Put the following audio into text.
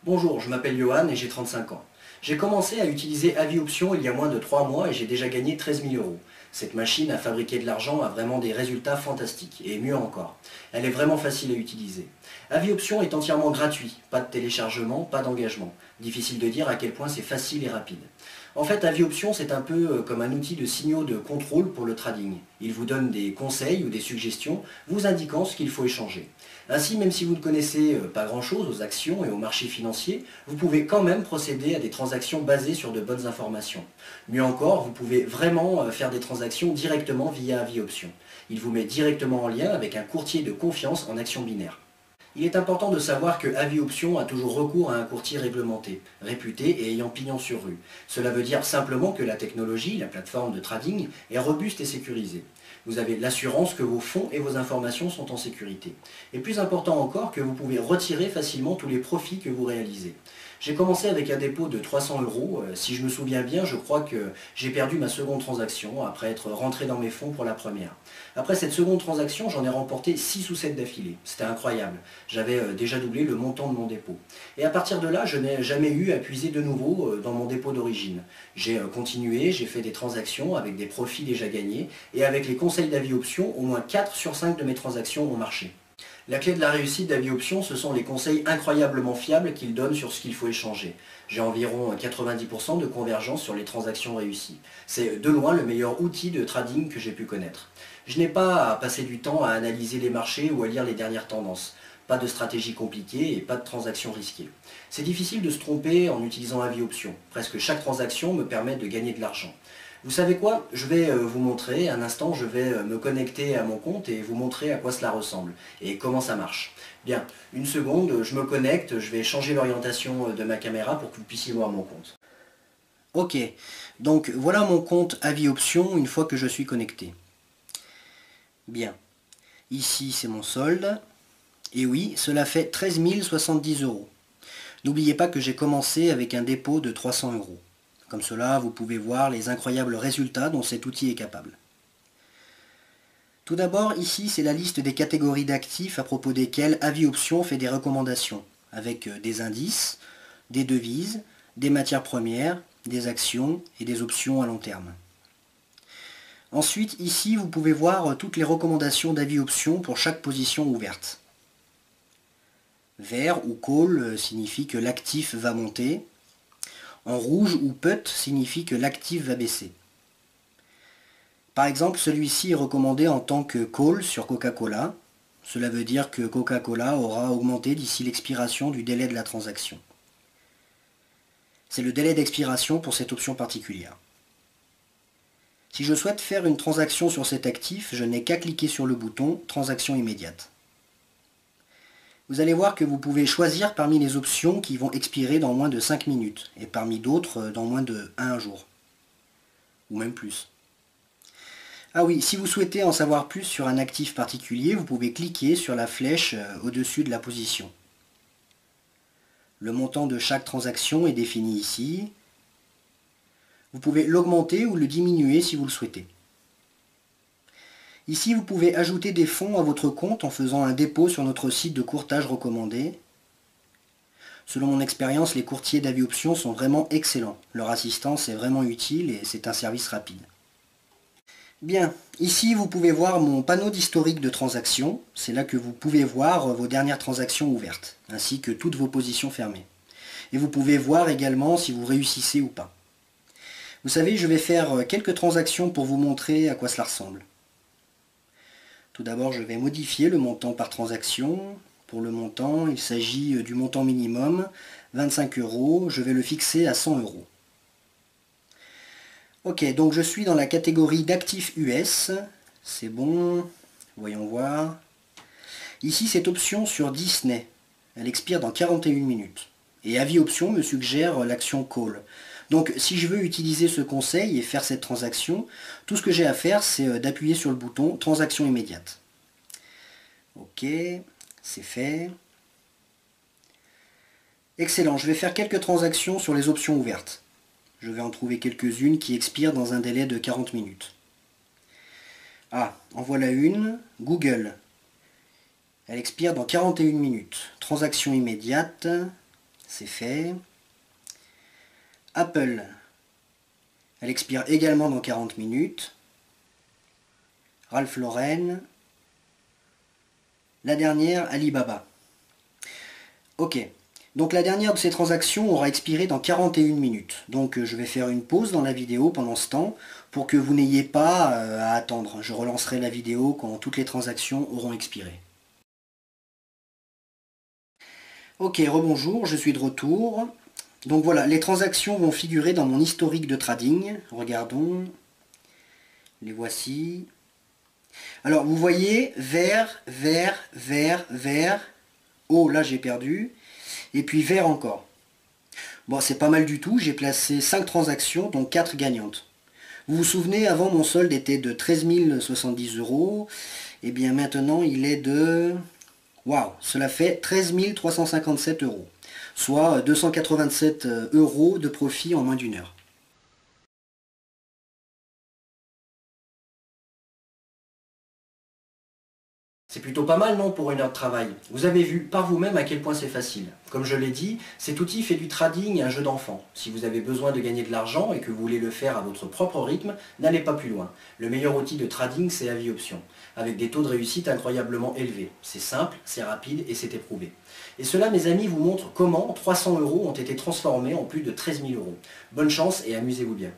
Bonjour, je m'appelle Johan et j'ai 35 ans. J'ai commencé à utiliser AviOption il y a moins de 3 mois et j'ai déjà gagné 13 000 euros. Cette machine à fabriquer de l'argent a vraiment des résultats fantastiques, et mieux encore. Elle est vraiment facile à utiliser. AviOption est entièrement gratuit, pas de téléchargement, pas d'engagement. Difficile de dire à quel point c'est facile et rapide. En fait, AviOption, c'est un peu comme un outil de signaux de contrôle pour le trading. Il vous donne des conseils ou des suggestions, vous indiquant ce qu'il faut échanger. Ainsi, même si vous ne connaissez pas grand-chose aux actions et aux marchés financiers, vous pouvez quand même procéder à des transactions basées sur de bonnes informations. Mieux encore, vous pouvez vraiment faire des transactions directement via AviOption. Il vous met directement en lien avec un courtier de confiance en actions binaires. Il est important de savoir que AviOption a toujours recours à un courtier réglementé, réputé et ayant pignon sur rue. Cela veut dire simplement que la technologie, la plateforme de trading, est robuste et sécurisée. Vous avez l'assurance que vos fonds et vos informations sont en sécurité. Et plus important encore, que vous pouvez retirer facilement tous les profits que vous réalisez. J'ai commencé avec un dépôt de 300 euros. Si je me souviens bien, je crois que j'ai perdu ma seconde transaction après être rentré dans mes fonds pour la première. Après cette seconde transaction, j'en ai remporté 6 ou 7 d'affilée. C'était incroyable. J'avais déjà doublé le montant de mon dépôt. Et à partir de là, je n'ai jamais eu à puiser de nouveau dans mon dépôt d'origine. J'ai continué, j'ai fait des transactions avec des profits déjà gagnés, et avec les conseils d'AviOption, au moins 4 sur 5 de mes transactions ont marché. La clé de la réussite d'AviOption, ce sont les conseils incroyablement fiables qu'il donne sur ce qu'il faut échanger. J'ai environ 90% de convergence sur les transactions réussies. C'est de loin le meilleur outil de trading que j'ai pu connaître. Je n'ai pas à passer du temps à analyser les marchés ou à lire les dernières tendances. Pas de stratégie compliquée et pas de transactions risquées. C'est difficile de se tromper en utilisant AviOption. Presque chaque transaction me permet de gagner de l'argent. Vous savez quoi? Je vais vous montrer, un instant, je vais me connecter à mon compte et vous montrer à quoi cela ressemble et comment ça marche. Bien, une seconde, je me connecte, je vais changer l'orientation de ma caméra pour que vous puissiez voir mon compte. Ok, donc voilà mon compte AviOption une fois que je suis connecté. Bien, ici c'est mon solde, et oui, cela fait 13 070 euros. N'oubliez pas que j'ai commencé avec un dépôt de 300 euros. Comme cela, vous pouvez voir les incroyables résultats dont cet outil est capable. Tout d'abord, ici, c'est la liste des catégories d'actifs à propos desquels AviOption fait des recommandations, avec des indices, des devises, des matières premières, des actions et des options à long terme. Ensuite, ici, vous pouvez voir toutes les recommandations d'AviOption pour chaque position ouverte. Vert ou call signifie que l'actif va monter. En rouge ou put signifie que l'actif va baisser. Par exemple, celui-ci est recommandé en tant que call sur Coca-Cola. Cela veut dire que Coca-Cola aura augmenté d'ici l'expiration du délai de la transaction. C'est le délai d'expiration pour cette option particulière. Si je souhaite faire une transaction sur cet actif, je n'ai qu'à cliquer sur le bouton « Transaction immédiate ». Vous allez voir que vous pouvez choisir parmi les options qui vont expirer dans moins de 5 minutes, et parmi d'autres dans moins de 1 jour, ou même plus. Ah oui, si vous souhaitez en savoir plus sur un actif particulier, vous pouvez cliquer sur la flèche au-dessus de la position. Le montant de chaque transaction est défini ici. Vous pouvez l'augmenter ou le diminuer si vous le souhaitez. Ici, vous pouvez ajouter des fonds à votre compte en faisant un dépôt sur notre site de courtage recommandé. Selon mon expérience, les courtiers d'AviOption sont vraiment excellents. Leur assistance est vraiment utile et c'est un service rapide. Bien, ici vous pouvez voir mon panneau d'historique de transactions. C'est là que vous pouvez voir vos dernières transactions ouvertes, ainsi que toutes vos positions fermées. Et vous pouvez voir également si vous réussissez ou pas. Vous savez, je vais faire quelques transactions pour vous montrer à quoi cela ressemble. Tout d'abord, je vais modifier le montant par transaction. Pour le montant, il s'agit du montant minimum, 25 euros. Je vais le fixer à 100 euros. Ok, donc je suis dans la catégorie d'actifs US. C'est bon. Voyons voir. Ici, cette option sur Disney. Elle expire dans 41 minutes. Et AviOption me suggère l'action Call. Donc si je veux utiliser ce conseil et faire cette transaction, tout ce que j'ai à faire, c'est d'appuyer sur le bouton Transaction immédiate. Ok, c'est fait. Excellent, je vais faire quelques transactions sur les options ouvertes. Je vais en trouver quelques-unes qui expirent dans un délai de 40 minutes. Ah, en voilà une, Google. Elle expire dans 41 minutes. Transaction immédiate, c'est fait. Apple, elle expire également dans 40 minutes. Ralph Lauren. La dernière, Alibaba. Ok, donc la dernière de ces transactions aura expiré dans 41 minutes. Donc je vais faire une pause dans la vidéo pendant ce temps pour que vous n'ayez pas à attendre. Je relancerai la vidéo quand toutes les transactions auront expiré. Ok, rebonjour, je suis de retour. Donc voilà, les transactions vont figurer dans mon historique de trading. Regardons. Les voici. Alors vous voyez, vert, vert, vert, vert. Oh, là j'ai perdu. Et puis vert encore. Bon, c'est pas mal du tout. J'ai placé 5 transactions, donc 4 gagnantes. Vous vous souvenez, avant mon solde était de 13 070 €. Et bien maintenant, il est de... Waouh, cela fait 13 357 €. Soit 287 € de profit en moins d'une heure. C'est plutôt pas mal, non, pour une heure de travail? Vous avez vu par vous-même à quel point c'est facile. Comme je l'ai dit, cet outil fait du trading un jeu d'enfant. Si vous avez besoin de gagner de l'argent et que vous voulez le faire à votre propre rythme, n'allez pas plus loin. Le meilleur outil de trading, c'est Avis Options, avec des taux de réussite incroyablement élevés. C'est simple, c'est rapide et c'est éprouvé. Et cela, mes amis, vous montre comment 300 € ont été transformés en plus de 13 000 €. Bonne chance et amusez-vous bien.